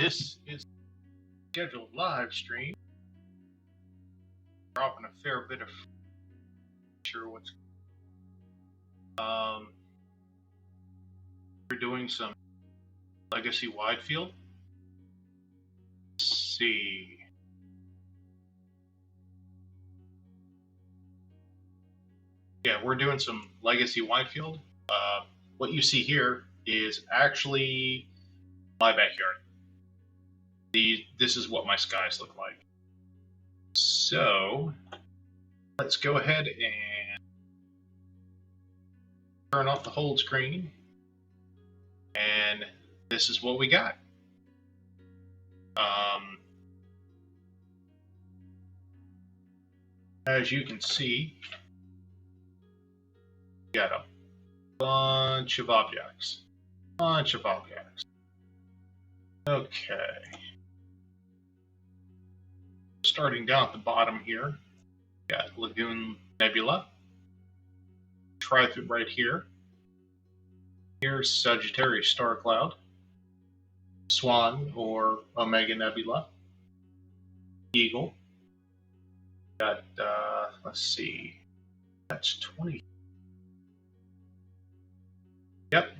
This is a scheduled live stream. Dropping a fair bit of sure what's we're doing some legacy wide field. Let's see. Yeah, we're doing some legacy wide field. What you see here is actually my backyard. This is what my skies look like. So let's go ahead and turn off the hold screen. And this is what we got. As you can see, we got a bunch of objects. Okay. Starting down at the bottom here, we got Lagoon Nebula. Trifid right here. Here's Sagittarius Star Cloud. Swan or Omega Nebula. Eagle. Got, let's see, that's 20. Yep,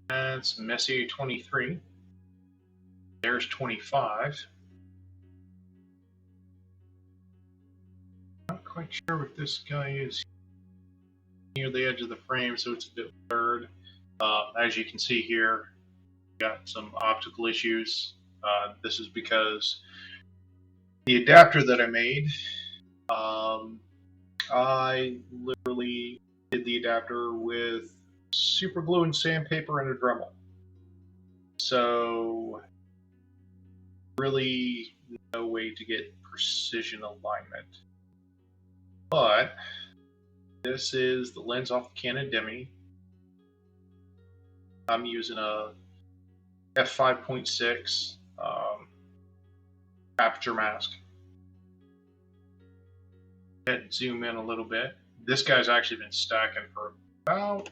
that's Messier 23. There's 25. Not quite sure what this guy is near the edge of the frame, so it's a bit blurred. As you can see here, got some optical issues. This is because the adapter that I made, I literally did the adapter with super glue and sandpaper and a Dremel. So really no way to get precision alignment. But this is the lens off the Canon Demi. I'm using a f5.6 aperture mask. And zoom in a little bit. This guy's actually been stacking for about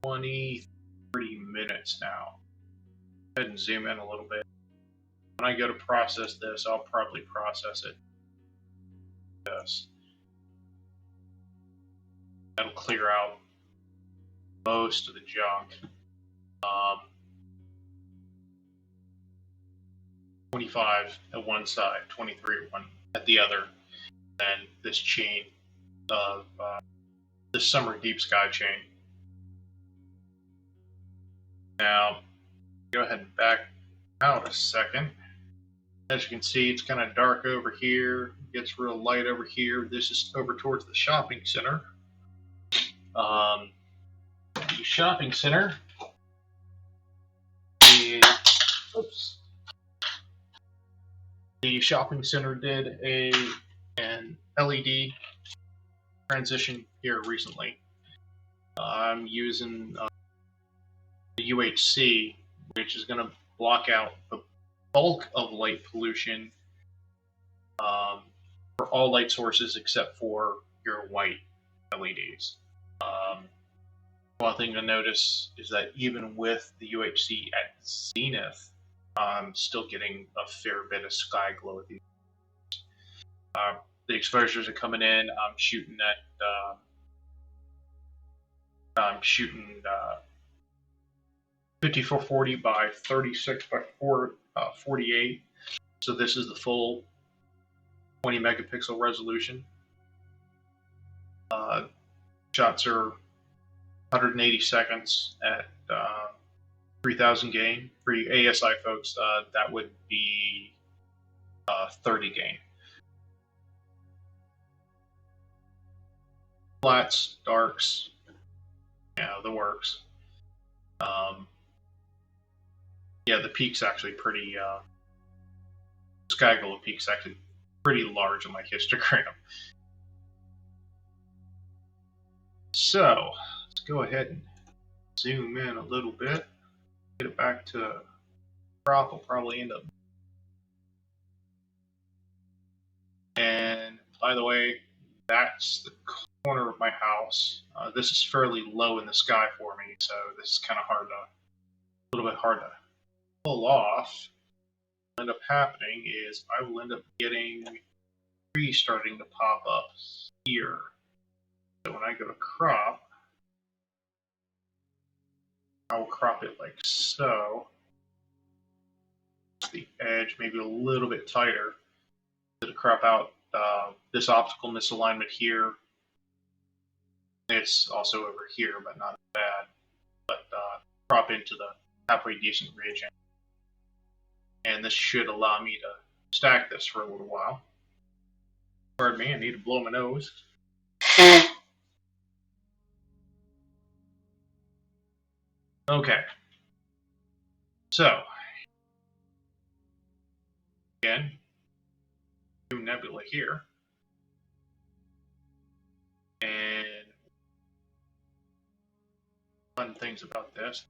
20-30 minutes now. Go ahead and zoom in a little bit. When I go to process this, I'll probably process it. Yes. That'll clear out most of the junk. 25 at one side, 23 at the other. And this chain of the summer deep sky chain. Now, go ahead and back out a second. As you can see, it's kind of dark over here. It gets real light over here. This is over towards the shopping center. The shopping center is, oops. The shopping center did an LED transition here recently. I'm using the UHC, which is going to block out the bulk of light pollution for all light sources except for your white LEDs. One thing to notice is that even with the UHC at zenith, I'm still getting a fair bit of sky glow at these. The exposures are coming in. I'm shooting 5440 by 36 by 48. So this is the full 20 megapixel resolution. Shots are 180 seconds at 3000 gain. For you ASI folks, that would be 30 gain. Flats, darks, the works. Yeah, the peak's actually pretty, sky glow peak's actually pretty large on my histogram. So, let's go ahead and zoom in a little bit. Get it back to crop. Will probably end up. And by the way, that's the corner of my house. This is fairly low in the sky for me, so this is kind of a little bit hard to pull off. end up happening is I will end up getting trees starting to pop up here. So when I go to crop, I will crop it like so. The edge maybe a little bit tighter to crop out this optical misalignment here. It's also over here, but not bad. But crop into the halfway decent region. And this should allow me to stack this for a little while. Pardon me, I need to blow my nose. Okay. So, again, new nebula here. And fun things about this.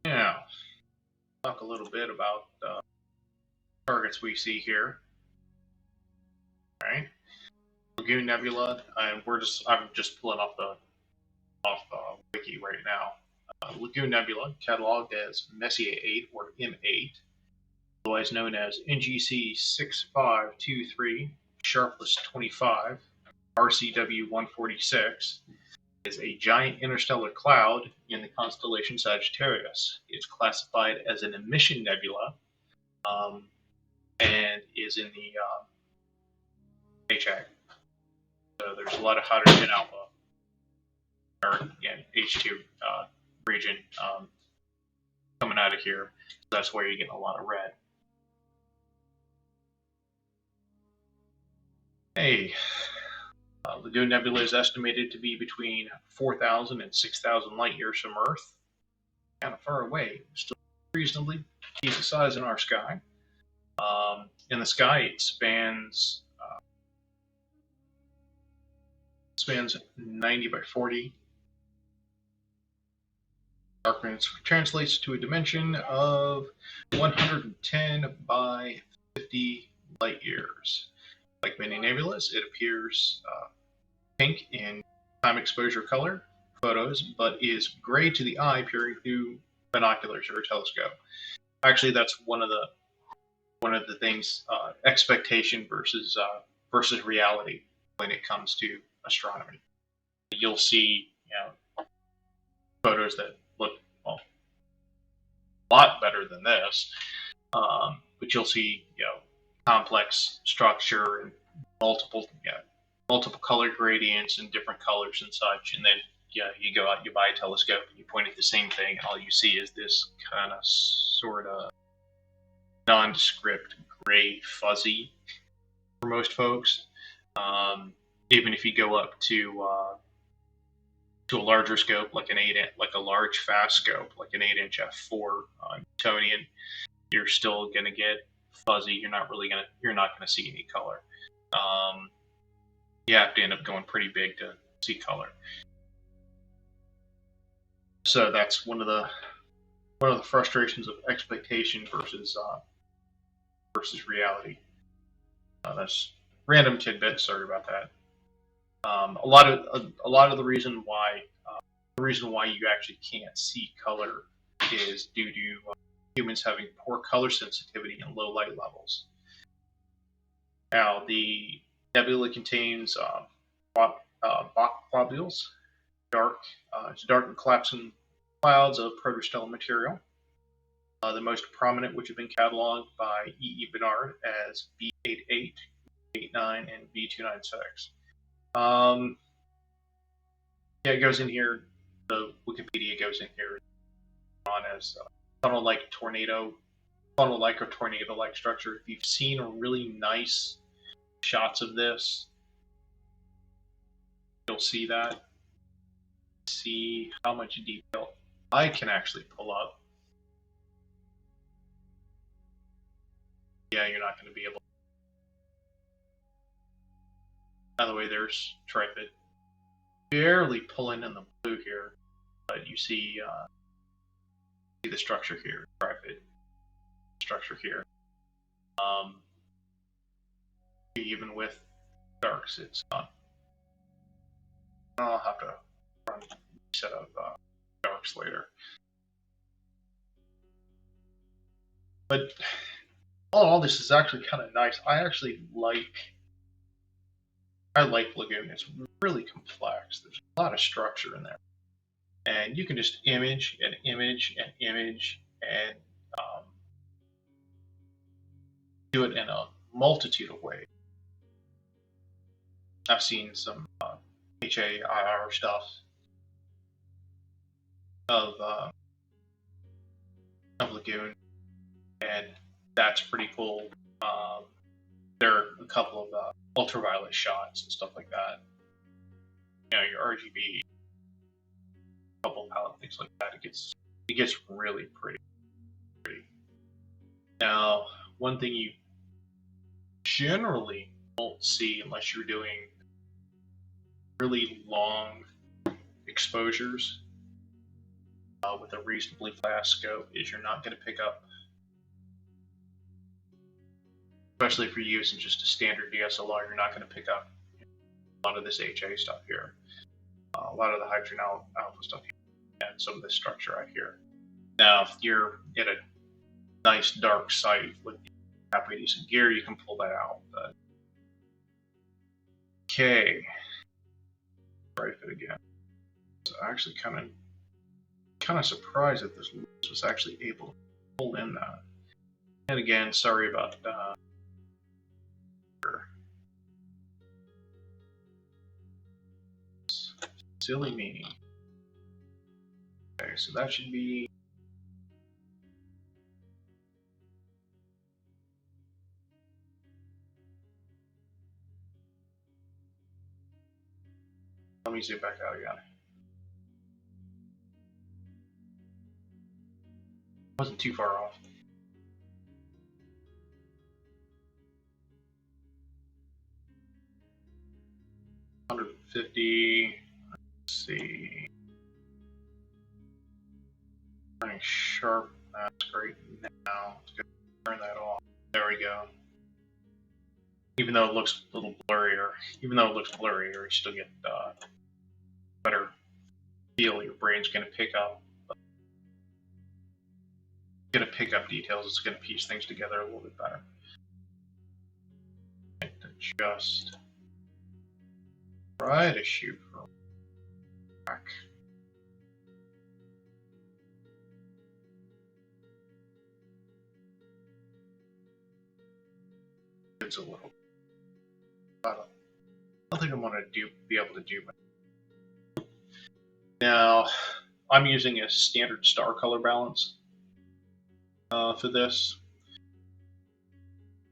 Now, talk a little bit about targets we see here. All right, Lagoon Nebula, and I'm just pulling off the wiki right now. Lagoon Nebula, cataloged as Messier 8 or M8, otherwise known as NGC 6523, Sharpless 25, RCW 146, is a giant interstellar cloud in the constellation Sagittarius. It's classified as an emission nebula and is in the HA. So there's a lot of hydrogen alpha, or again, H2 region coming out of here. So that's where you're getting a lot of red. Hey, Lagoon Nebula is estimated to be between 4,000 and 6,000 light years from Earth. Kind of far away, still reasonably decent size in our sky. In the sky, it spans 90 by 40. Darkness translates to a dimension of 110 by 50 light years. Like many nebulas, it appears pink in time exposure color photos, but is gray to the eye peering through binoculars or a telescope. Actually, that's one of the things, expectation versus reality when it comes to astronomy. You'll see, photos that look a lot better than this, but you'll see, complex structure and multiple color gradients and different colors and such, and then you go out, you buy a telescope, and you point at the same thing, and all you see is this kind of sort of nondescript gray fuzzy for most folks. Even if you go up to a larger scope, like a large fast scope, like an 8-inch f4 Newtonian, you're still going to get fuzzy. You're not going to see any color. You have to end up going pretty big to see color. So that's one of the frustrations of expectation versus reality. That's random tidbit. Sorry about that. A lot of the reason why you actually can't see color is due to humans having poor color sensitivity and low light levels. Now, the nebula contains Bok globules, dark and collapsing clouds of protostellar material. The most prominent, which have been cataloged by E. Bernard as B88, B89, and B296. It goes in here. The Wikipedia goes in here on as funnel-like or tornado-like structure. If you've seen really nice shots of this, you'll see that. See how much detail I can actually pull up. Yeah, you're not going to be able. By the way, there's Trifid. Barely pulling in the blue here, but you see the structure here, Trifid. Structure here. Even with darks it's not. I'll have to run a set of darks later. But all this is actually kind of nice. I like Lagoon. It's really complex. There's a lot of structure in there. And you can just image and image and image and do it in a multitude of ways. I've seen some HAIR stuff of Lagoon, and that's pretty cool. There are a couple of ultraviolet shots and stuff like that. You know, your RGB, bubble palette, things like that. It gets really pretty. Now, one thing you generally won't see unless you're doing really long exposures with a reasonably fast scope is you're not going to pick up, especially if you're using just a standard DSLR, you're not going to pick up a lot of this HA stuff here, a lot of the hydrogen alpha stuff here, and some of this structure out here. Now, if you're at a nice dark site with halfway decent gear, you can pull that out. But okay, try it again. So actually, kind of surprised that this was actually able to pull in that. And again, sorry about silly me. Okay, so that should be. Let me zoom back out again. Wasn't too far off. $150. Let's see. Running sharp. That's great. Now let's go turn that off. There we go. Even though it looks a little blurrier, you still get better feel. Your brain's going to pick up. Details. It's going to piece things together a little bit better. And just try to shoot from back. It's a little. I don't think I'm going to be able to do it. Now, I'm using a standard star color balance for this.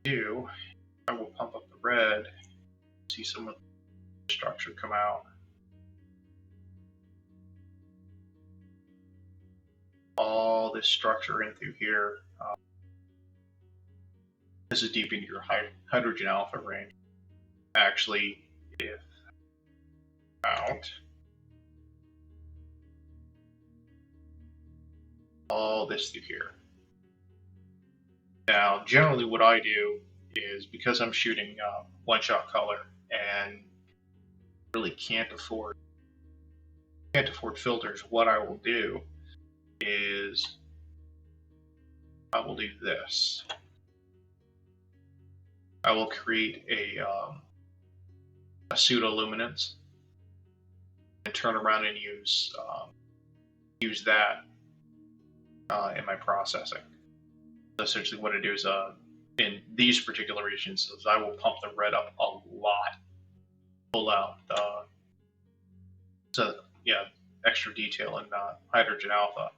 I will pump up the red, see some of the structure come out. All this structure in through here. This is deep into your hydrogen alpha range. Actually, if out, all this through here. Now, generally what I do is, because I'm shooting one-shot color and really can't afford filters, what I will do is I will do this. I will create a pseudo-luminance and turn around and use that in my processing. So essentially what I do is in these particular regions is I will pump the red up a lot, pull out extra detail in hydrogen alpha,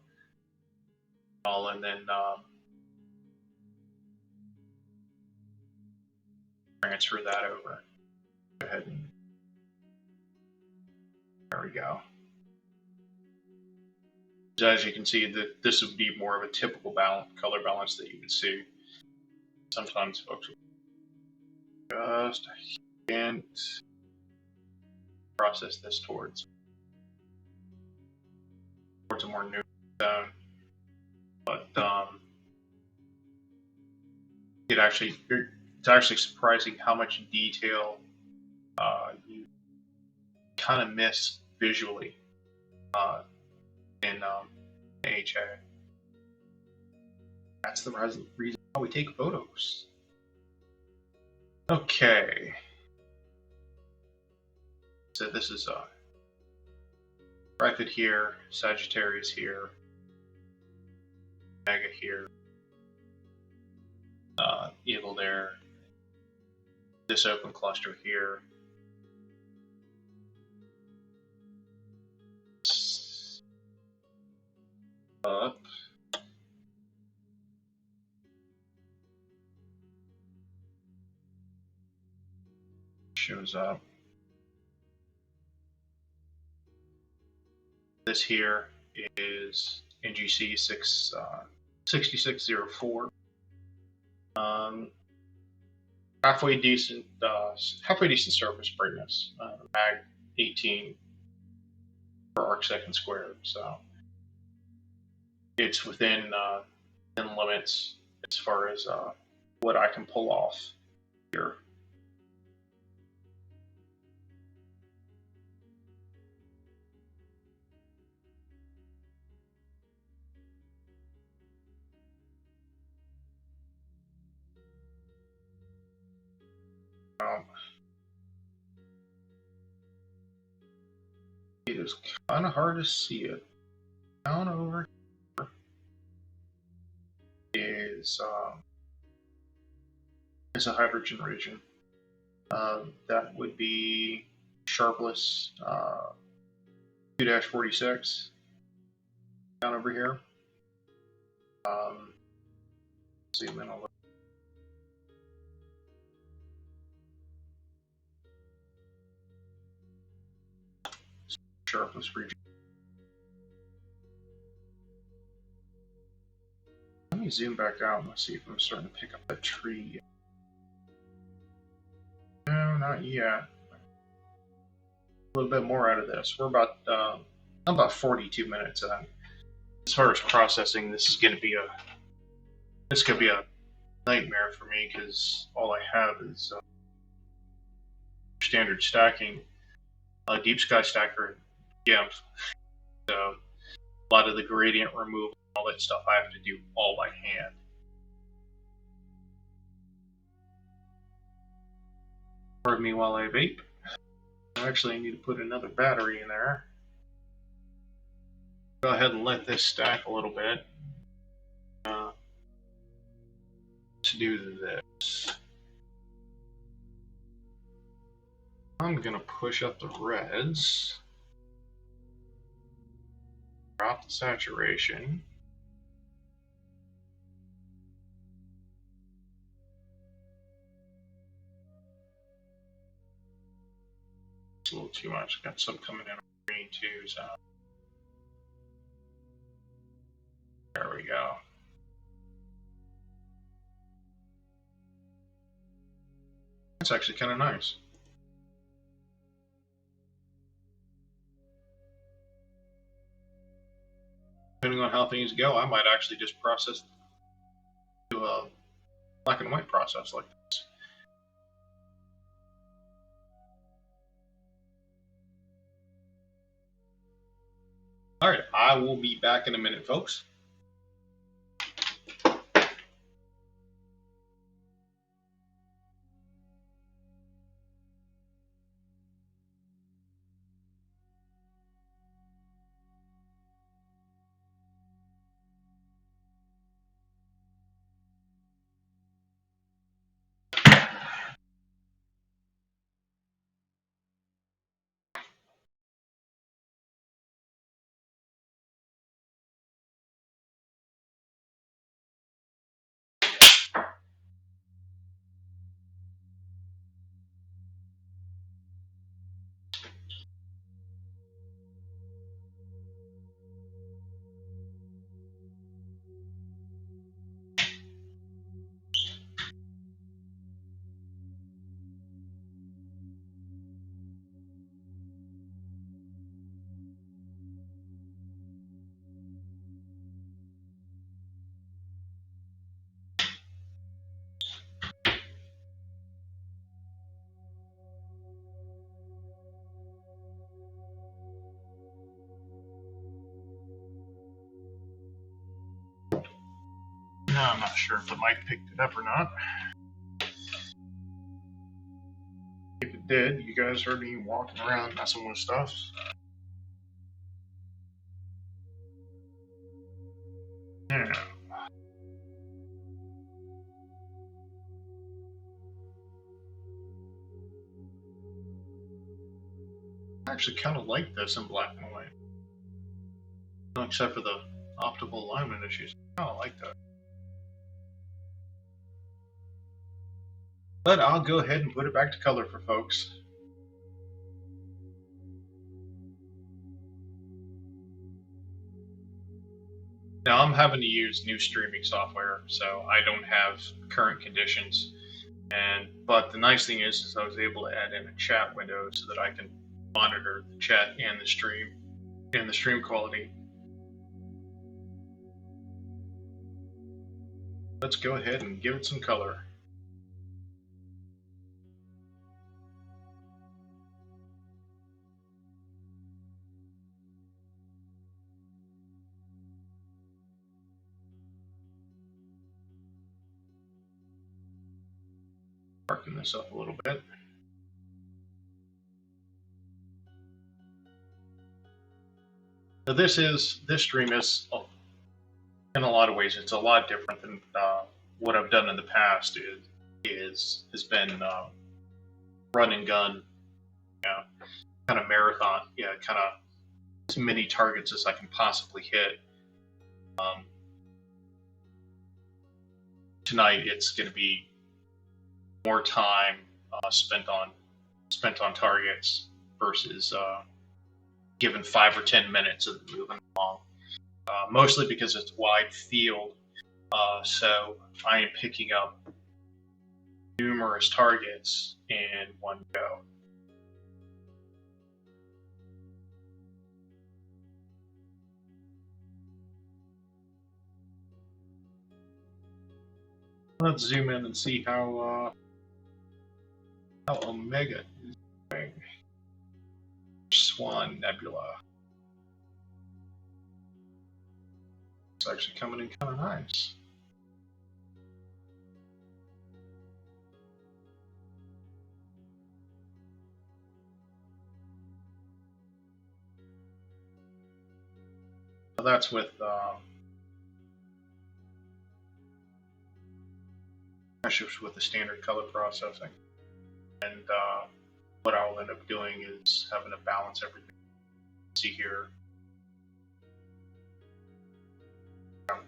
and then transfer that over. Go ahead and there we go. So as you can see, this would be more of a typical color balance that you would see. Sometimes folks will just can't process this towards a more neutral zone, but it's actually surprising how much detail kind of miss visually in AHA. That's the reason why we take photos. Okay. So this is Trifid here, Sagittarius here, Mega here, Eagle there, this open cluster here. Up. Shows up. This here is NGC 6604. Halfway decent surface brightness. Mag 18 per arc second squared. So it's within limits as far as what I can pull off here. It is kind of hard to see it. Down over here is a hydrogen region. That would be Sharpless 2-46 down over here. Zoom in a little. Sharpless region. Let me zoom back out and let's see if I'm starting to pick up that tree. No, not yet. A little bit more out of this. We're about 42 minutes in. As far as processing, this is going to be a nightmare for me because all I have is standard stacking, deep sky stacker, GIMP. So a lot of the gradient removal, all that stuff, I have to do all by hand. Pardon me while I vape. Actually, I need to put another battery in there. Go ahead and let this stack a little bit. To do this, I'm going to push up the reds, drop the saturation. It's a little too much. Got some coming in on green too, so there we go. That's actually kind of nice. Depending on how things go, I might actually just process to a black and white process like this. All right, I will be back in a minute, folks. I'm not sure if the mic picked it up or not. If it did, you guys heard me walking around messing with stuff. Yeah. I actually kind of like this in black and white. Except for the optical alignment issues. I kind of like that. But I'll go ahead and put it back to color for folks. Now I'm having to use new streaming software, so I don't have current conditions. But the nice thing is I was able to add in a chat window so that I can monitor the chat and the stream quality. Let's go ahead and give it some color. Darken this up a little bit. So this stream is, in a lot of ways, it's a lot different than what I've done in the past. Has been run and gun, kind of marathon, kind of as many targets as I can possibly hit. Tonight it's going to be more time spent on targets versus given 5 or 10 minutes of moving along. Mostly because it's wide field, so I am picking up numerous targets in one go. Let's zoom in and see how Omega is doing. Swan Nebula. It's actually coming in kind of nice. So that's with the standard color processing, and what I'll end up doing is having to balance everything. See here,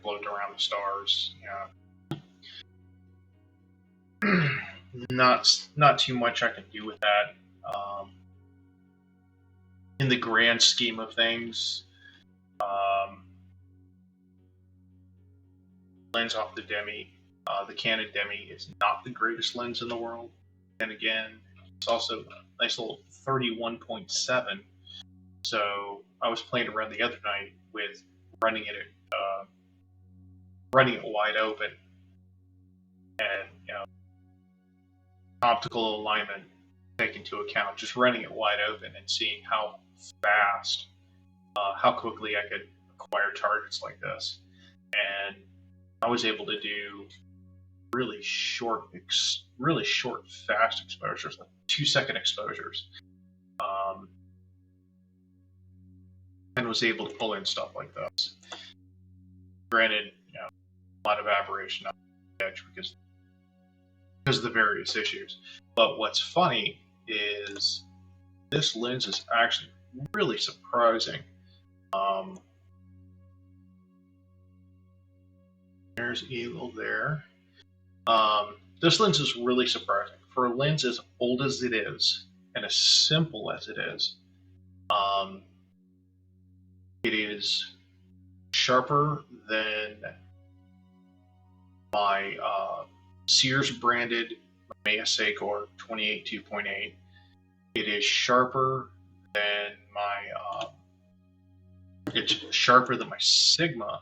float around the stars. Not too much I can do with that. In the grand scheme of things, lens off the Demi, the Canon Demi is not the greatest lens in the world. And again, it's also a nice little 31.7. So I was playing around the other night with running it wide open, and optical alignment take into account, just running it wide open and seeing how fast, how quickly I could acquire targets like this. And I was able to do really short, fast exposures, like 2-second exposures, and was able to pull in stuff like this. Granted, a lot of aberration on the edge because of the various issues. But what's funny is this lens is actually really surprising. There's Eagle there. This lens is really surprising. For a lens as old as it is and as simple as it is sharper than my Sears branded Mamiya Seikor 28 2.8. It is sharper than my it's sharper than my Sigma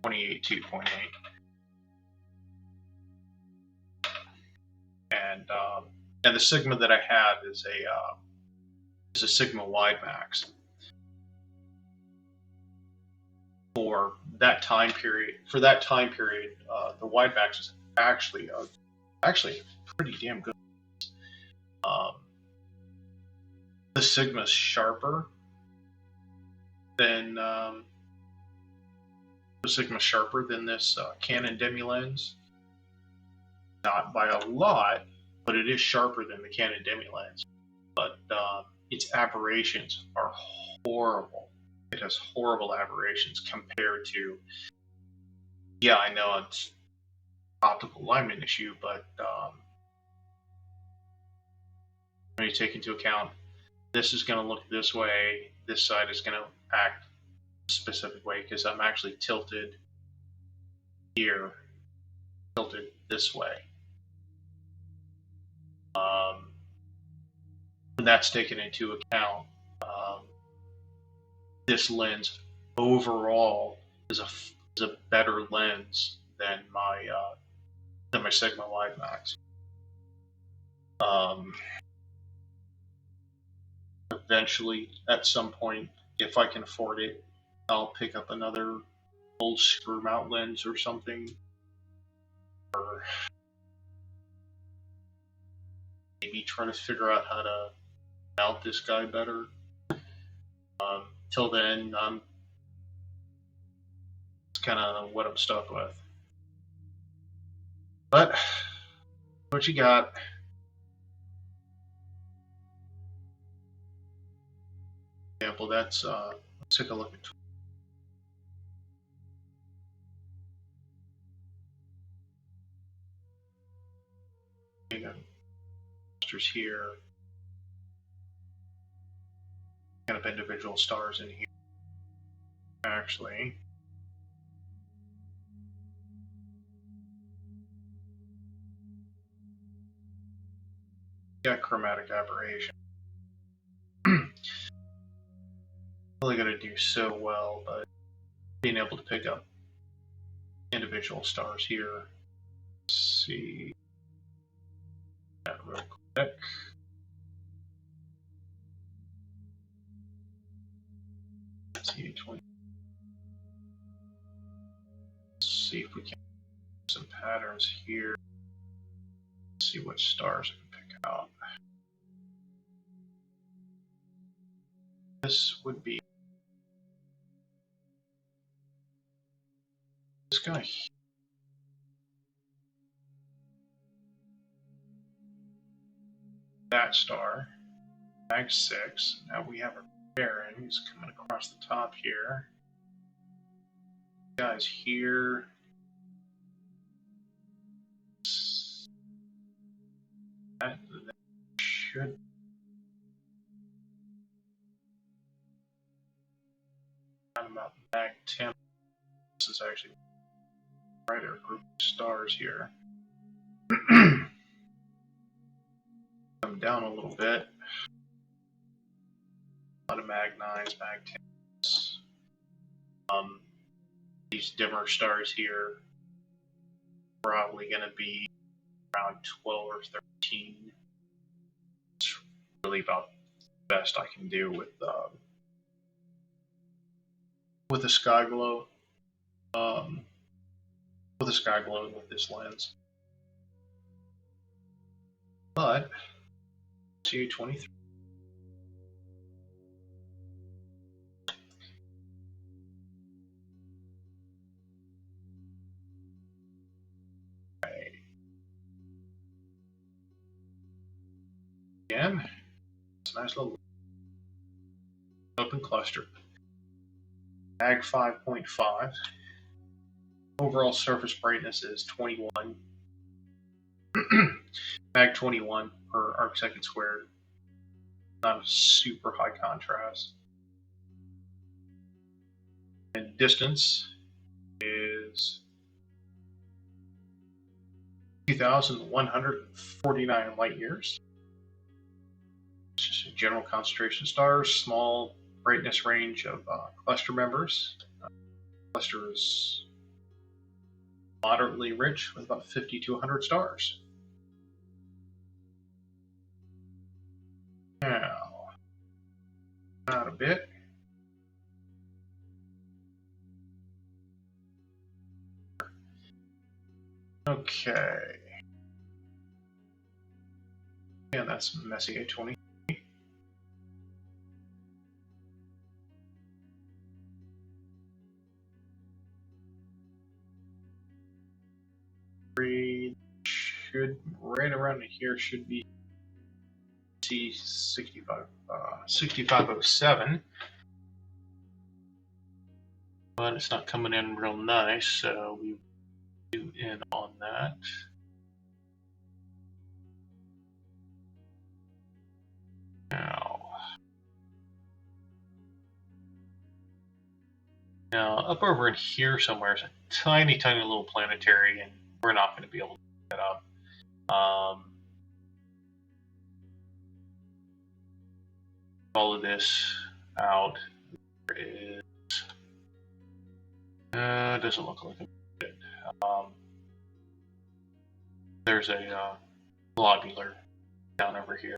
28 2.8. And the Sigma that I have is a Sigma Wide Max. for that time period. For that time period, the wide max is actually pretty damn good. The Sigma's sharper than this Canon Demi lens. Not by a lot, but it is sharper than the Canon Demi lens. But its aberrations are horrible. It has horrible aberrations compared to, yeah, I know it's optical alignment issue, but when you take into account this is going to look this way, this side is going to act a specific way because I'm actually tilted here, tilted this way. When that's taken into account, this lens overall is a better lens than my Sigma Wide Max. Eventually, at some point, if I can afford it, I'll pick up another old screw mount lens or something, or maybe try to figure out how to mount this guy better. Till then, it's kind of what I'm stuck with. But what you got? Example, that's let's take a look at. Here, kind of individual stars in here. Actually, got chromatic aberration. Really gonna do so well, but being able to pick up individual stars here. Let's see that real quick. Let's see, let's see if we can some patterns here. Let's see what stars I can pick out. This would be this guy. That star, mag 6. Now we have a Baron who's coming across the top here. Guys here. That should. About mag 10. This is actually a brighter group of stars here. Come down a little bit. A lot of mag 9s, mag 10s. These dimmer stars here probably going to be around 12 or 13. It's really about the best I can do with the sky glow. With the sky glow with this lens. But Cu-23. Again, it's a nice little open cluster. Mag 5.5. Overall surface brightness is 21. Mag 21 per arc second squared. Not a super high contrast. And distance is 2,149 light years. It's just a general concentration of stars, small brightness range of cluster members. Cluster is moderately rich with about 50 to 100 stars. Now, out a bit. Okay. Yeah, that's Messier 20. Should right around here should be C65 6507, but it's not coming in real nice, so we do in on that. Now up over in here somewhere is a tiny little planetary, and we're not going to be able to pick that up. All of this out. There is doesn't look like it. There's a globular down over here.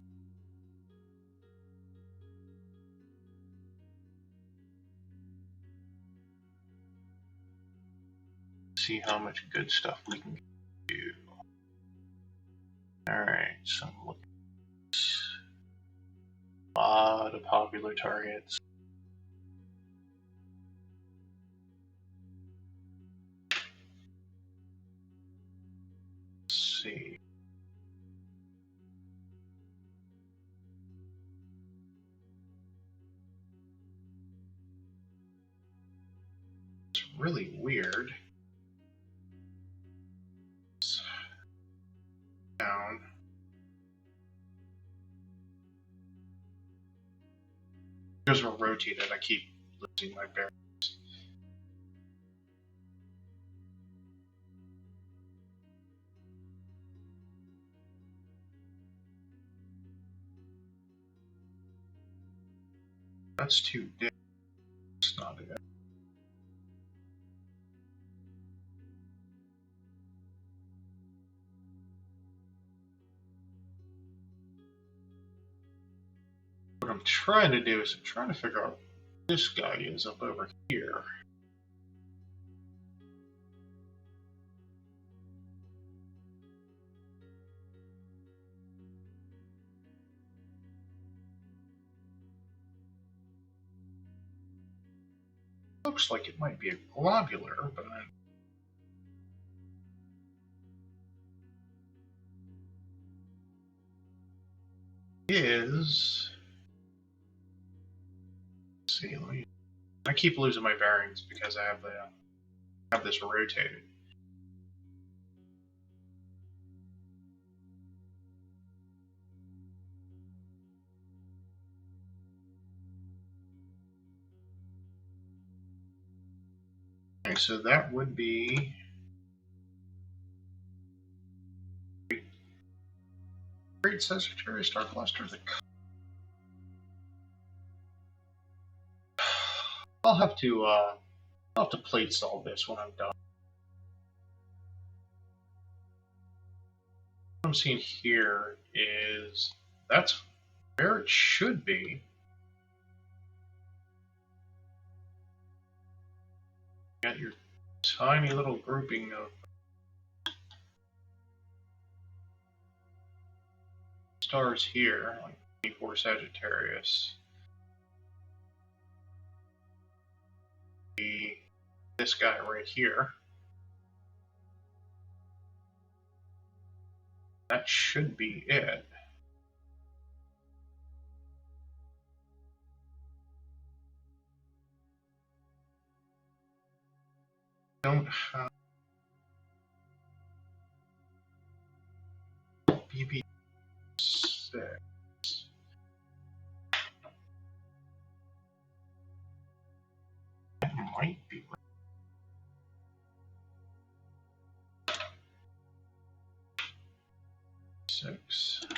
See how much good stuff we can do. Alright, so I'm looking at a lot of popular targets. Let's see. It's really weird. Down. Because we're rotated, I keep losing my bearings. That's too dim. It's not good. What I'm trying to do is I'm trying to figure out what this guy is up over here. Looks like it might be a globular, but is. Let's see, I keep losing my bearings because I have this rotated. Okay, so that would be Great Sagittarius Star Cluster. I'll have to plate solve this when I'm done. What I'm seeing here is that's where it should be. You got your tiny little grouping of stars here, like 24 Sagittarius. This guy right here. That should be it. Don't have BB6. That might be right. Six. I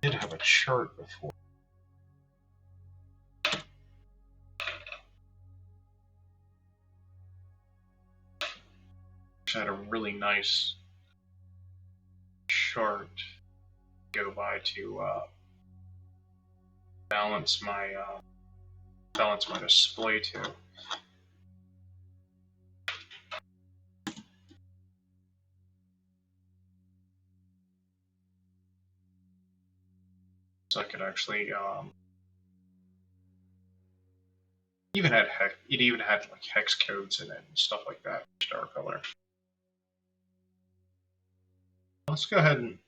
did have a chart before. I had a really nice chart to go by to balance my display to. So I could actually even had it even had like hex codes in it and stuff like that. Star color. Let's go ahead and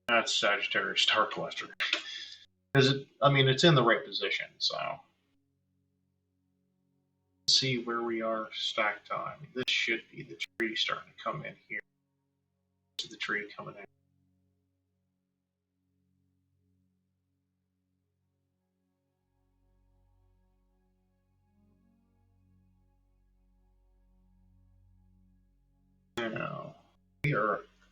that's Sagittarius star cluster. Because I mean, it's in the right position. So let's see where we are stack time. This should be the tree starting to come in here. This is the tree coming in. Now,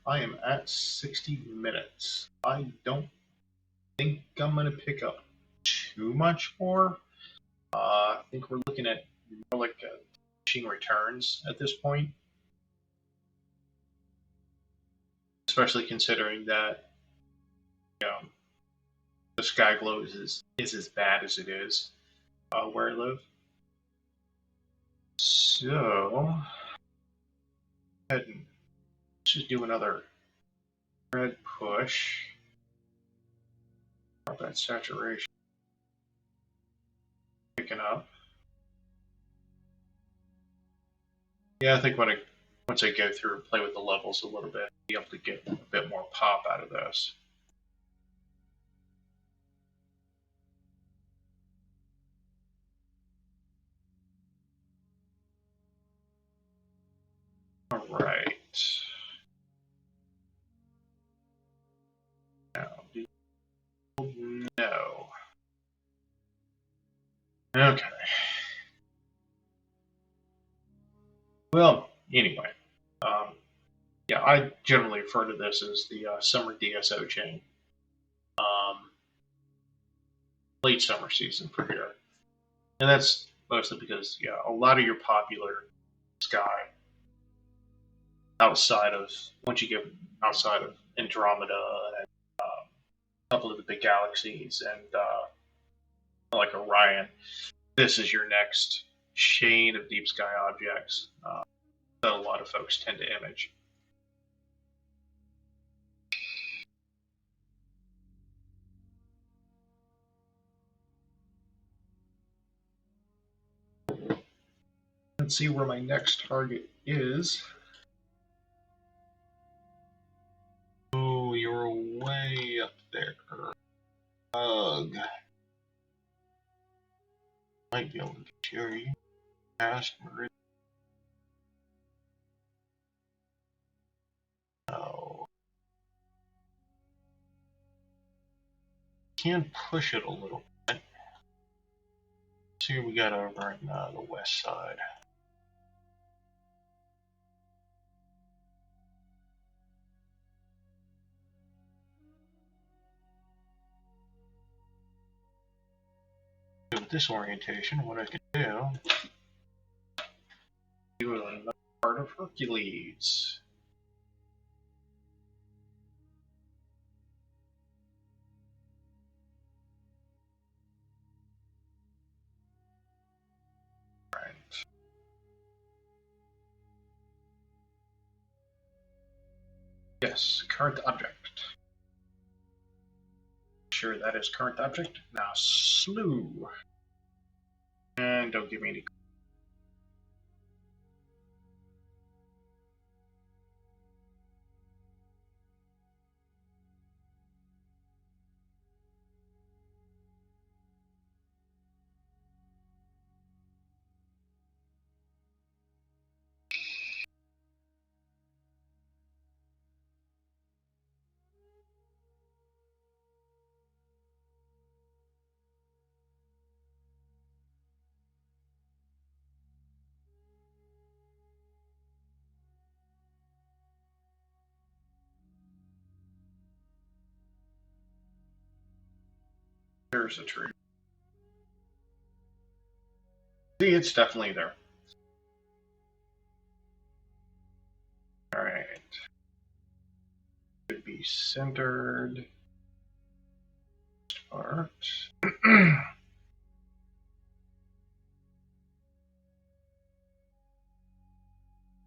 I am at 60 minutes. I don't think I'm going to pick up too much more. I think we're looking at more like pushing returns at this point. Especially considering that the sky glow is as bad as it is where I live. So, let's just do another red push. Drop that saturation. Picking up. Yeah, I think once I go through and play with the levels a little bit, I'll be able to get a bit more pop out of this. All right. Now, no. Okay. Well, anyway, yeah, I generally refer to this as the summer DSO chain. Late summer season for here. And that's mostly because, yeah, a lot of your popular sky once you get outside of Andromeda and a couple of the big galaxies and like Orion, this is your next chain of deep sky objects that a lot of folks tend to image. Let's see where my next target is. Oh, you're way up there. Ugh. Might be able to share you past Meridian. No. Can push it a little bit. See what we got over in the west side. With this orientation, what I could do another part of Hercules. Right. Yes, current object. Sure, that is current object. Now slew. And don't give me any. There's a tree. See, it's definitely there. Alright. Should be centered. Part.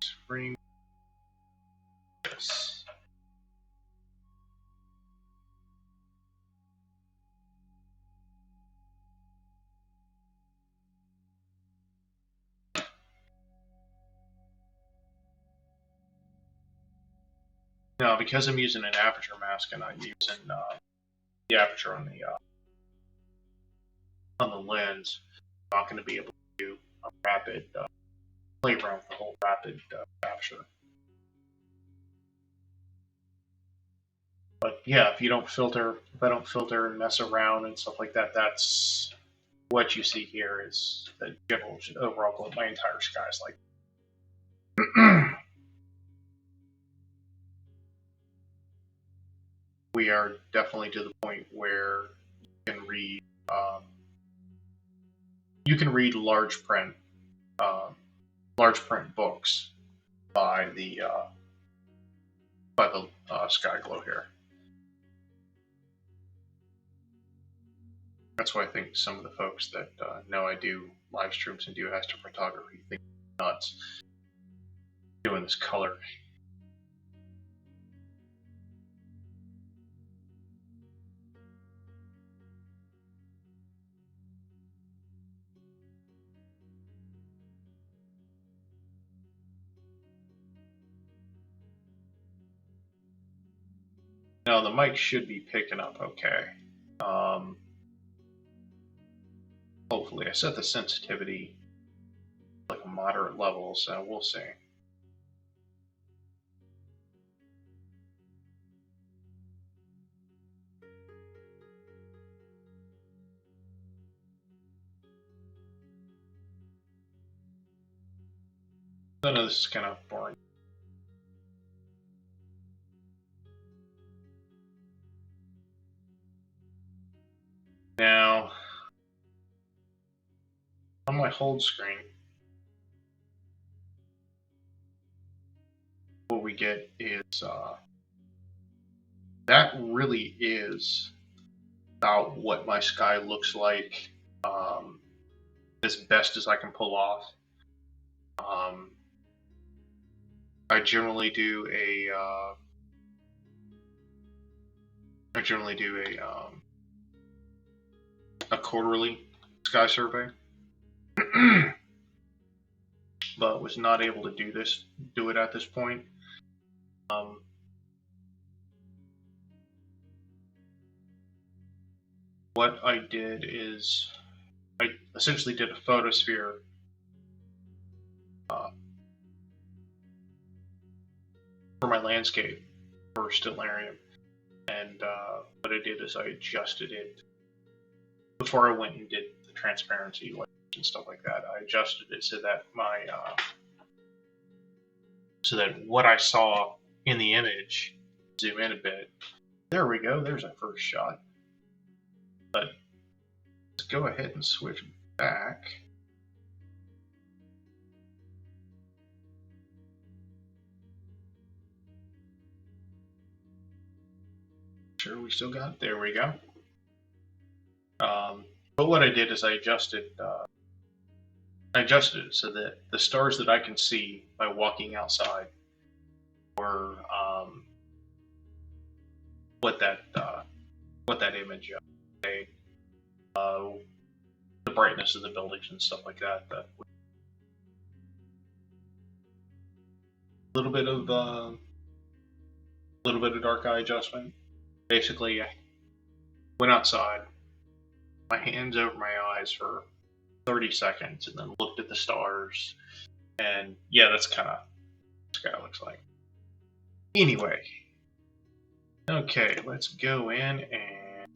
Spring. Yes. Now, because I'm using an aperture mask and not using the aperture on the lens, I'm not going to be able to do a rapid play around with the whole rapid capture. But yeah, if I don't filter and mess around and stuff like that, that's what you see here is the general overall glow. My entire sky is like. We are definitely to the point where you can read large print books by the sky glow here. That's why I think some of the folks that know I do live streams and do astrophotography think I'm nuts doing this color. Now the mic should be picking up okay. Hopefully, I set the sensitivity like a moderate level, so we'll see. I know this is kind of boring. Now, on my hold screen, what we get is that really is about what my sky looks like, as best as I can pull off. I generally do a quarterly sky survey, but was not able to do it at this point. What I did is I essentially did a photosphere for my landscape for Stellarium, and what I did is I adjusted it before I went and did the transparency and stuff like that. I adjusted it so that what I saw in the image, zoom in a bit. There we go. There's our first shot. But let's go ahead and switch back. Sure, we still got it. There we go. But what I did is I adjusted it so that the stars that I can see by walking outside were what that image made. The brightness of the buildings and stuff like that. A little bit of dark eye adjustment. Basically, I went outside, my hands over my eyes for 30 seconds, and then looked at the stars. And yeah, that's kind of what the sky looks like. Anyway, okay, let's go in and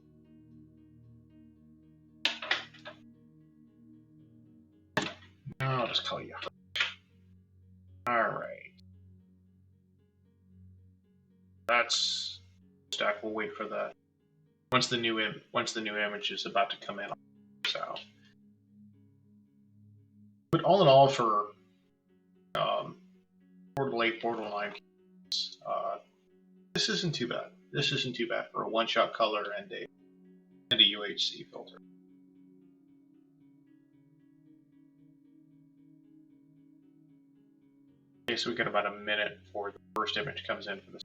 I'll just call you. All right, that's stack. We'll wait for that. Once the new image is about to come in. So, but all in all, for Portal 8, Portal 9, this isn't too bad. This isn't too bad for a one-shot color and a UHC filter. Okay, so we got about a minute before the first image comes in for this.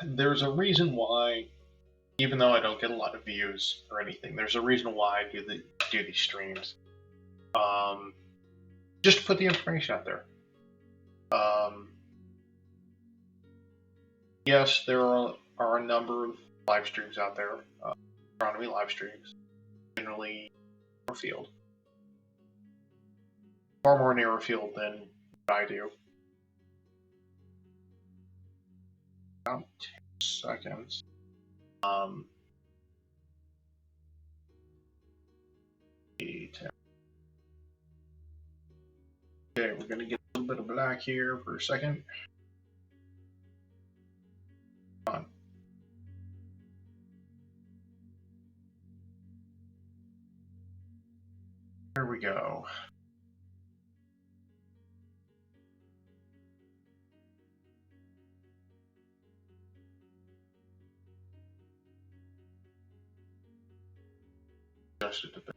There's a reason why, even though I don't get a lot of views or anything, there's a reason why I do these streams. Just to put the information out there. Yes, there are a number of live streams out there, astronomy live streams, generally near field. Far more near field than what I do. About 10 seconds. Okay, we're going to get a little bit of black here for a second. Come on. There we go. Adjust it a bit.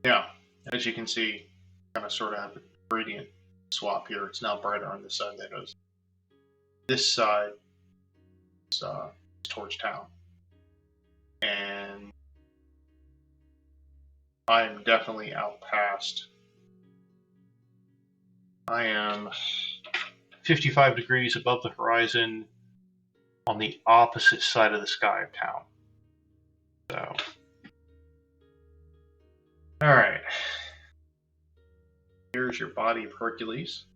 Yeah, as you can see, kind of sort of have a gradient swap here. It's now brighter on this side than it is. This side is towards town. And I'm definitely out past. I am 55 degrees above the horizon on the opposite side of the sky of town. So, all right. Here's your body of Hercules.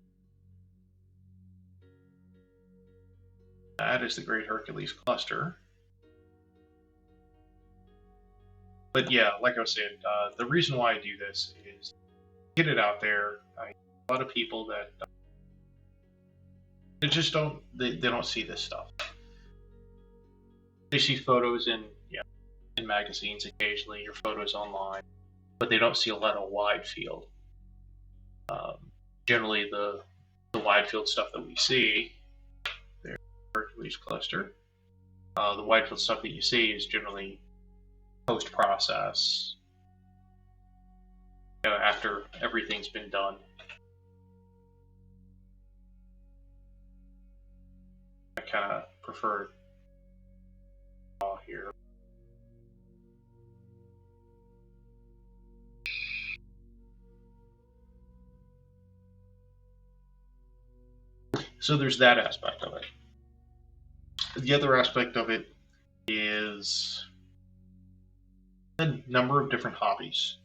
That is the Great Hercules Cluster. But yeah, like I was saying, the reason why I do this is get it out there. A lot of people that they just don't they don't see this stuff. They see photos in magazines occasionally, or photos online, but they don't see a lot of wide field. Generally, the wide field stuff that we see, there's Hercules cluster. The wide field stuff that you see is generally post-process, after everything's been done. I kind of prefer here. So there's that aspect of it. The other aspect of it is the number of different hobbies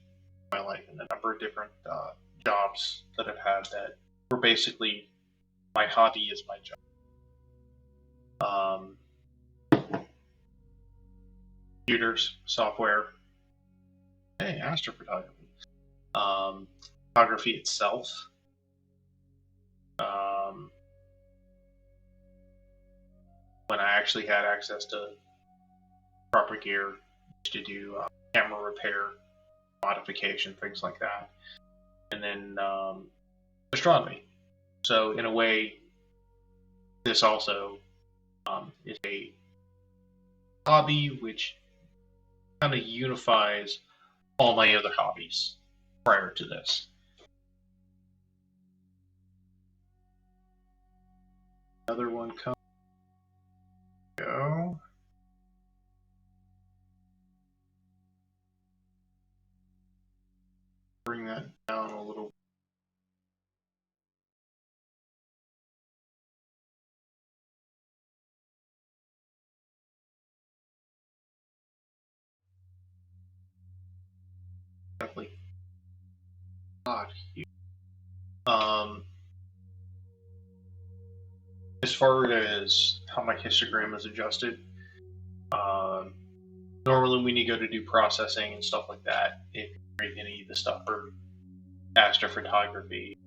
in my life, and the number of different jobs that I've had that were basically my hobby is my job. Computers, software, astrophotography, photography itself. When I actually had access to proper gear to do camera repair, modification, things like that. And then astronomy. So in a way, this also is a hobby which kind of unifies all my other hobbies prior to this. Another one comes. Go. Bring that down a little. Definitely not here. As far as how my histogram is adjusted, normally when you go to do processing and stuff like that, if you read any of the stuff for astrophotography,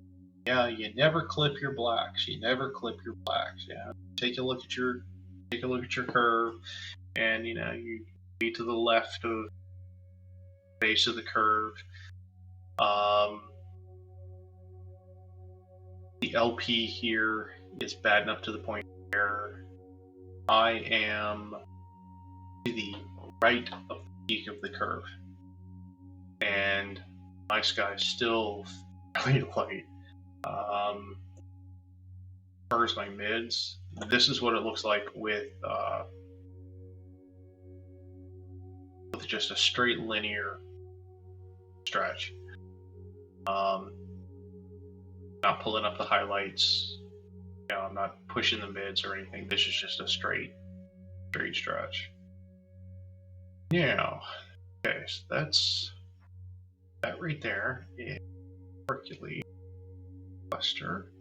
you never clip your blacks. You never clip your blacks. Yeah, take a look at your curve, and you be to the left of the base of the curve. The LP here is bad enough to the point where I am to the right of the peak of the curve, and My sky is still really light. As far as my mids, this is what it looks like with just a straight linear stretch. Not pulling up the highlights. You know, I'm not pushing the mids or anything. This is just a straight stretch. Yeah. Okay, so that's that right there is Hercules cluster.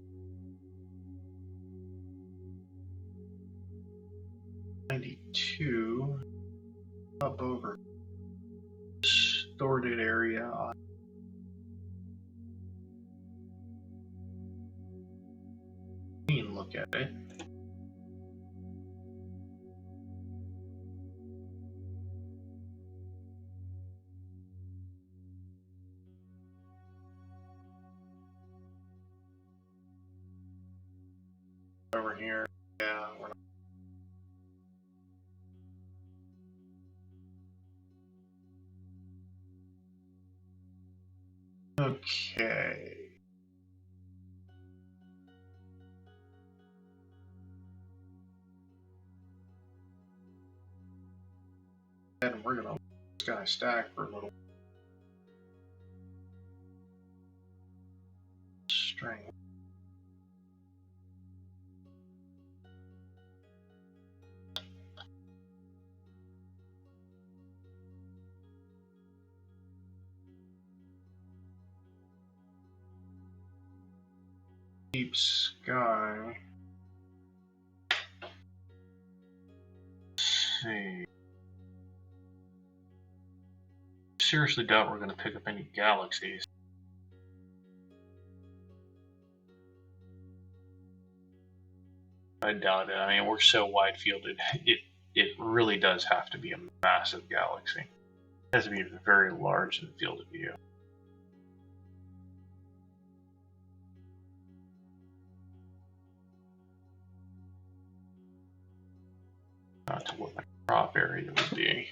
92 up over distorted area. Look at it. Over here, yeah, we're not. Okay. And we're gonna let this guy stack for a little strength. Deep sky. Let's see. Seriously doubt we're going to pick up any galaxies. I doubt it. I mean, we're so wide fielded. It really does have to be a massive galaxy. It has to be very large in the field of view. Not to what my crop area would be.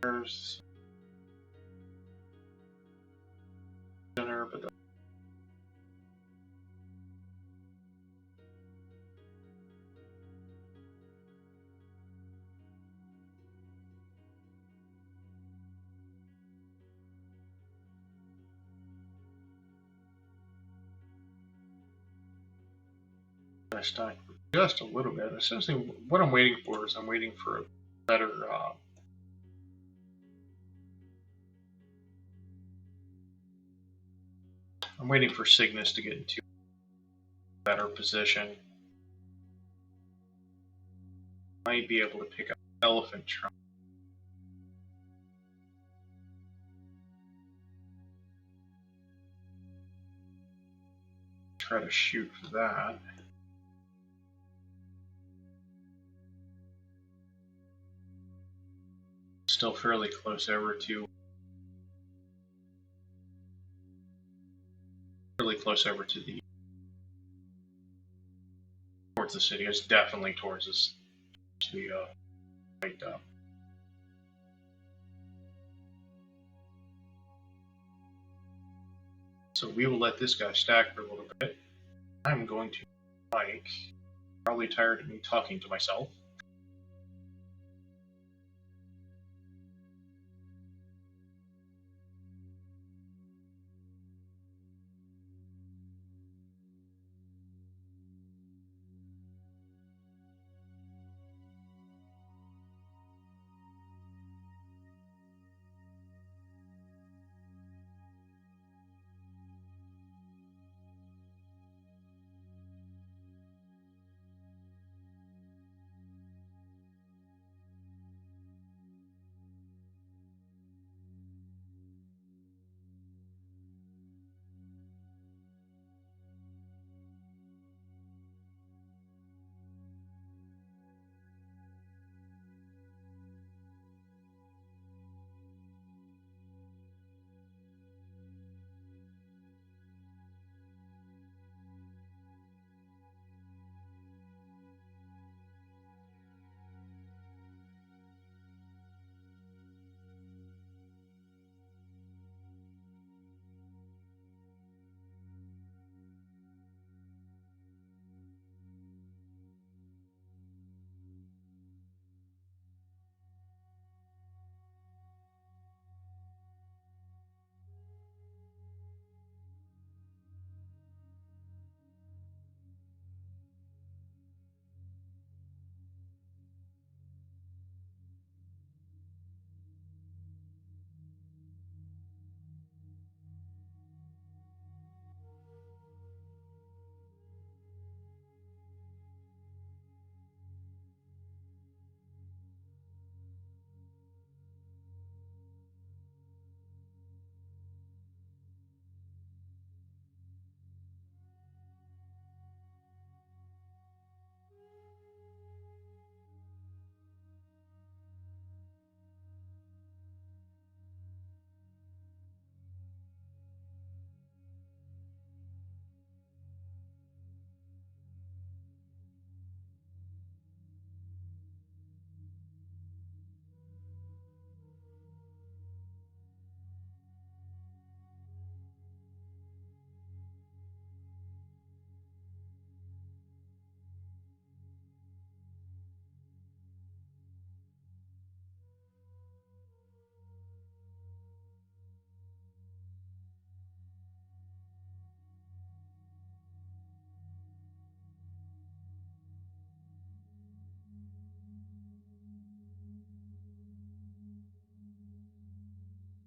There's center, but I stack just a little bit. Essentially, what I'm waiting for is I'm waiting for a better. I'm waiting for Cygnus to get into a better position. Might be able to pick up elephant trunk. Try to shoot for that. Still fairly close over to the towards the city. It's definitely towards this the right up. So we will let this guy stack for a little bit. I'm going to Mike. Probably tired of me talking to myself.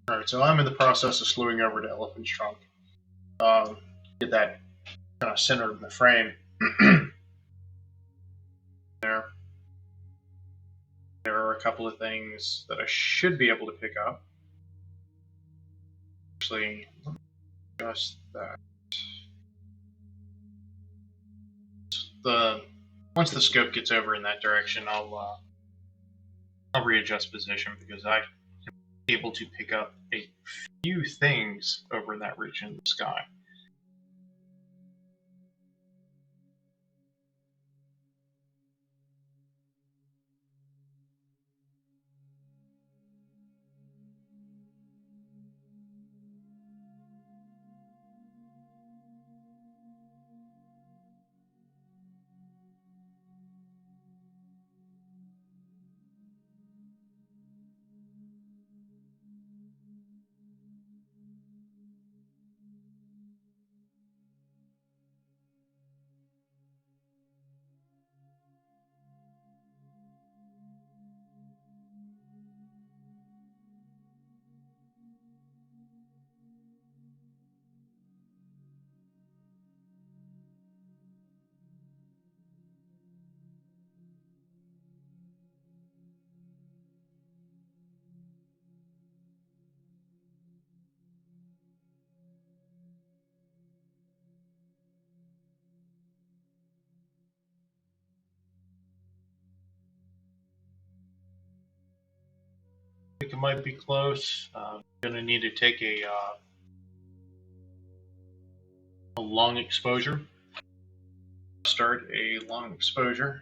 Alright, so I'm in the process of slewing over to elephant's trunk. Get that kind of centered in the frame. There. There are a couple of things that I should be able to pick up. Actually, just that. Once the scope gets over in that direction, I'll readjust position because I'm able to pick up a few things over in that region of the sky. I think it might be close. Gonna need to take a long exposure. Start a long exposure.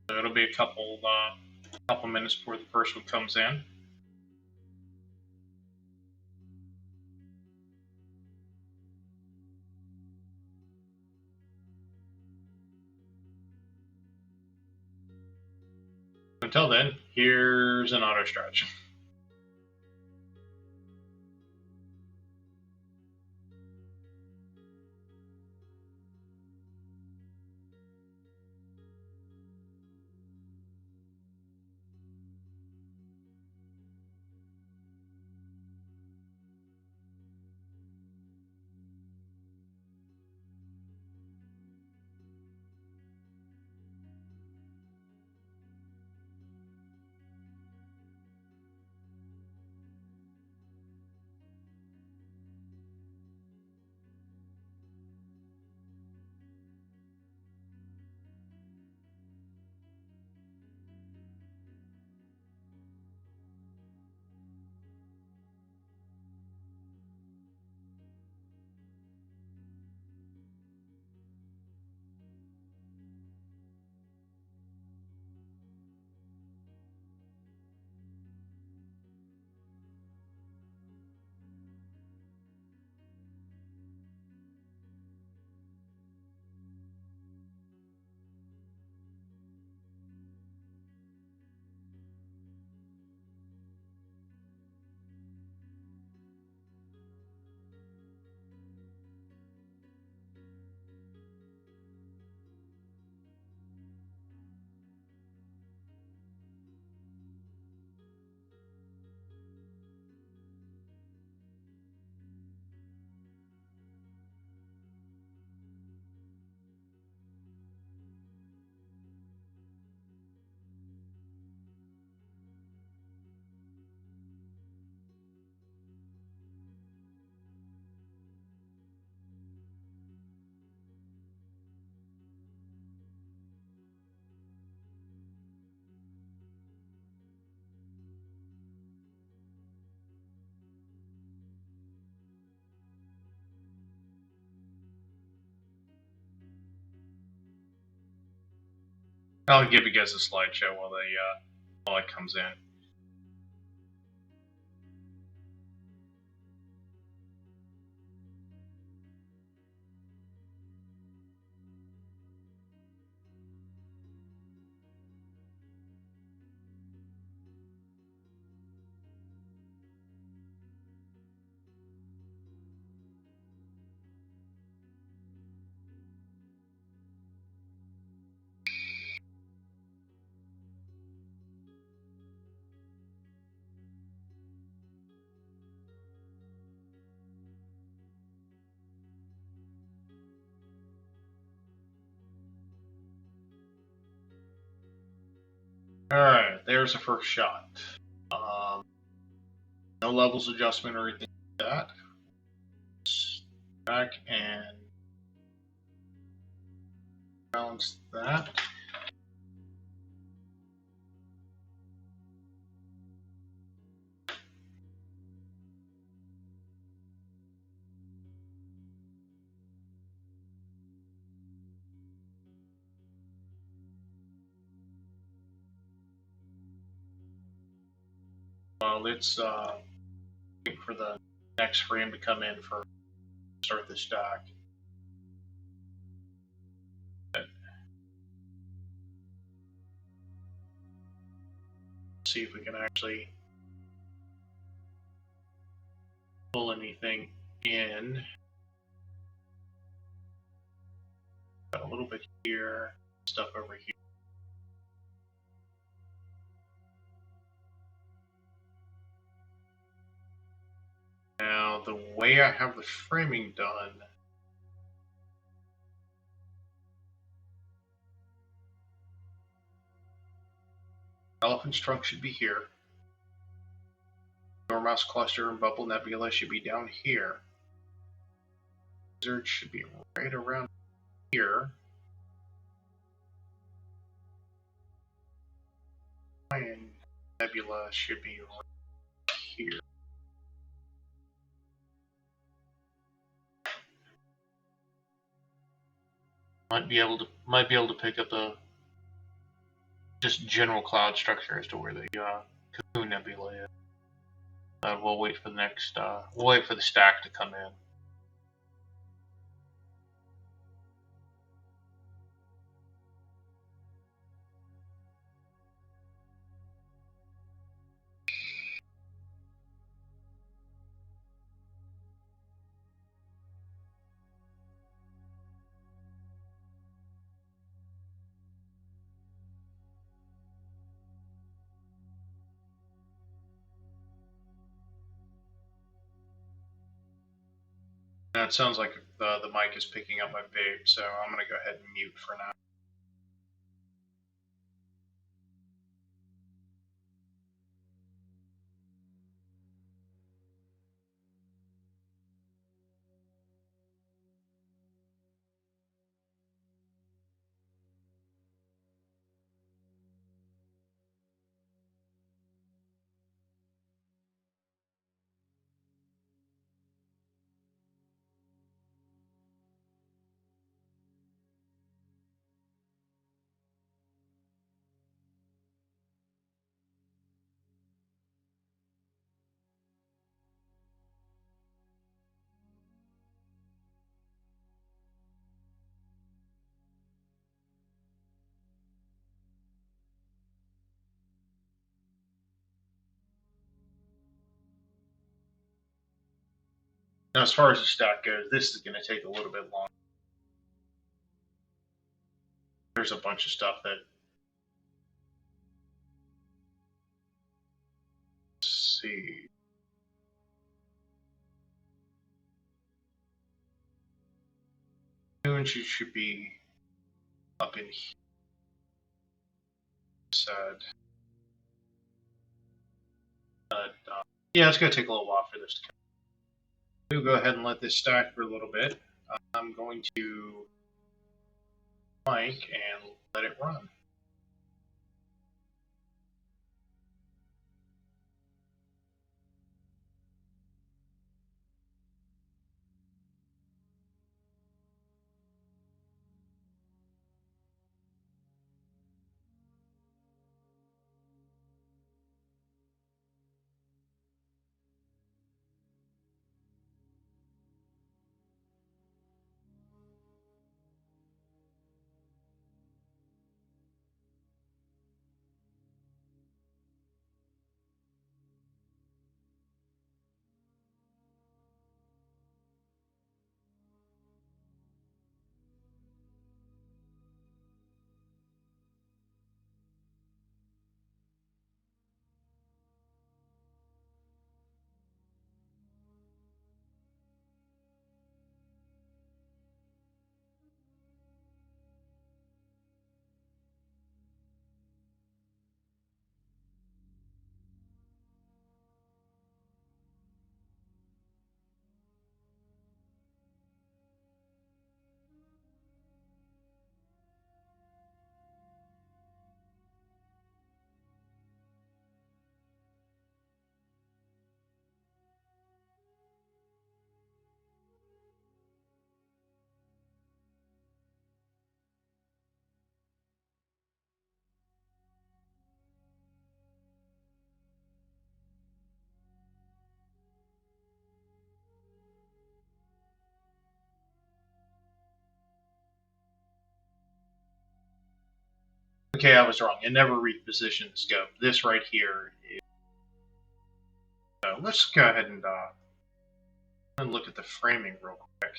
So it'll be a couple minutes before the first one comes in. Until then, here's an auto stretch. I'll give you guys a slideshow while it comes in. Alright, there's the first shot. No levels adjustment or anything like that. Back and balance that. While it's waiting for the next frame to come in for start the stack. See if we can actually pull anything in. Got a little bit here, stuff over here. Now, the way I have the framing done, elephant's trunk should be here. Dormouse cluster and bubble nebula should be down here. Lizard should be right around here. And nebula should be right here. Might be able to pick up the just general cloud structure as to where the Cocoon Nebula is. We'll wait for the next. We'll wait for the stack to come in. Now it sounds like the mic is picking up my vape, so I'm going to go ahead and mute for now. Now, as far as the stack goes, this is going to take a little bit longer. There's a bunch of stuff that. Let's see. Should be up in here. Said. Yeah, it's going to take a little while for this to come. We'll go ahead and let this stack for a little bit. I'm going to mic and let it run. Okay, I was wrong. It never repositioned the scope. This right here is... let's go ahead and look at the framing real quick.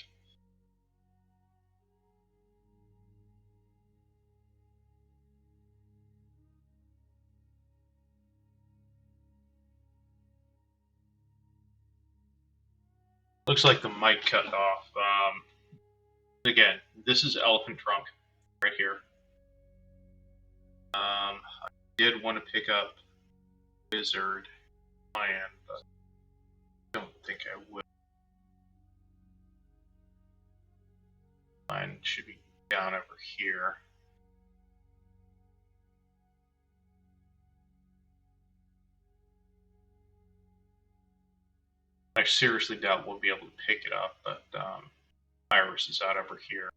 Looks like the mic cut off. Again, this is elephant trunk right here. I did want to pick up Wizard plan, but I don't think I will. Mine should be down over here. I seriously doubt we'll be able to pick it up, but Iris is out over here.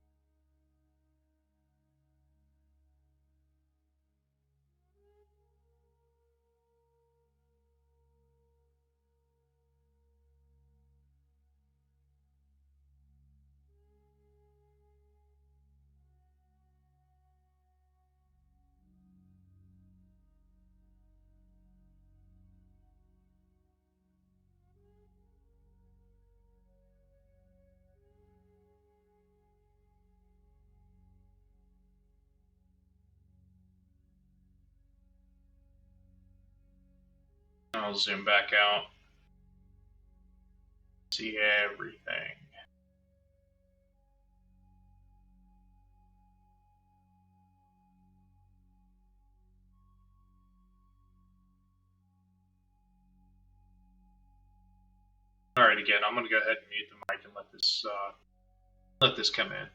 I'll zoom back out. See everything. All right, again, I'm going to go ahead and mute the mic and let this come in.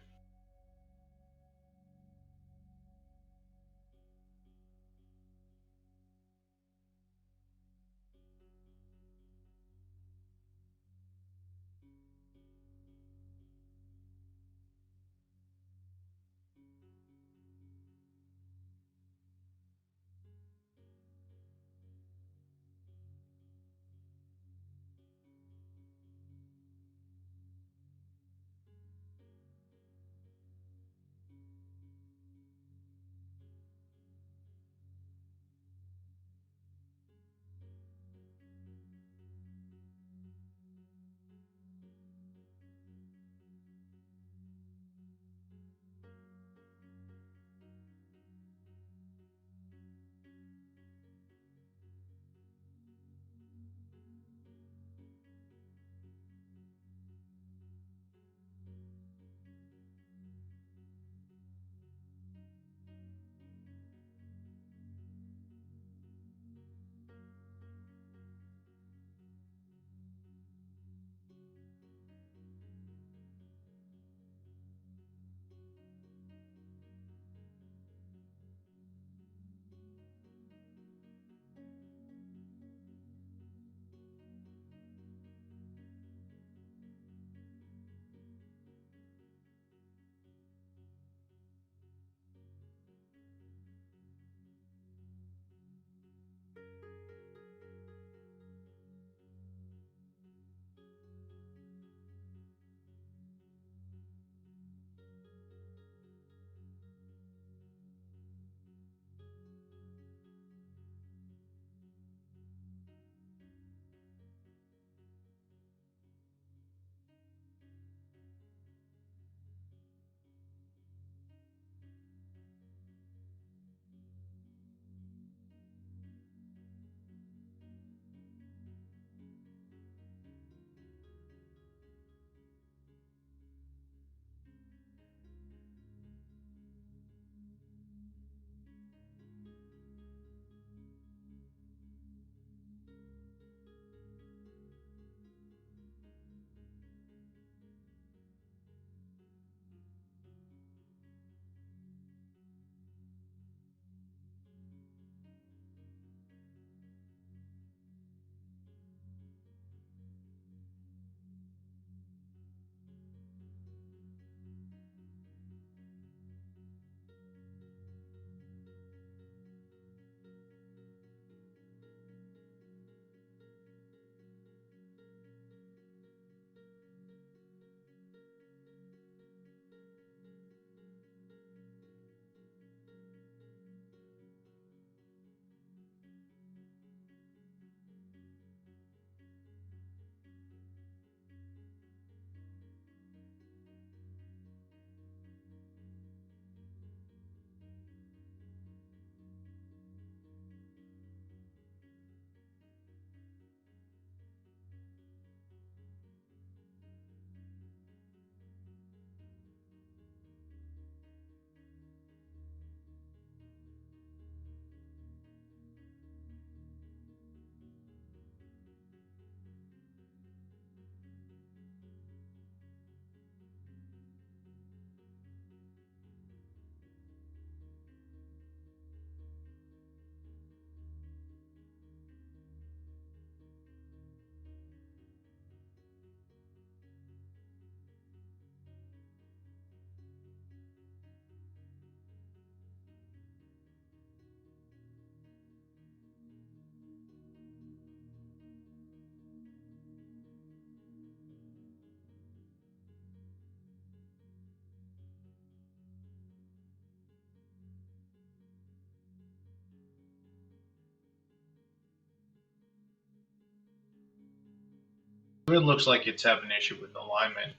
it looks like it's having an issue with alignment.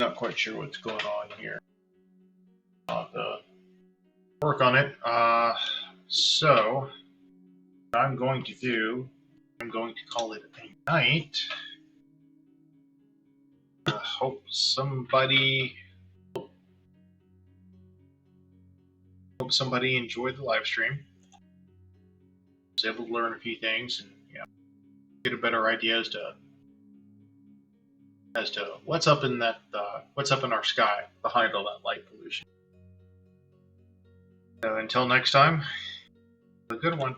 Not quite sure what's going on here. I'll have to work on it. So what I'm going to do, I'm going to call it a night. Hope somebody enjoyed the live stream. Was able to learn a few things and get a better idea as to what's up in that what's up in our sky behind all that light pollution. So until next time, have a good one.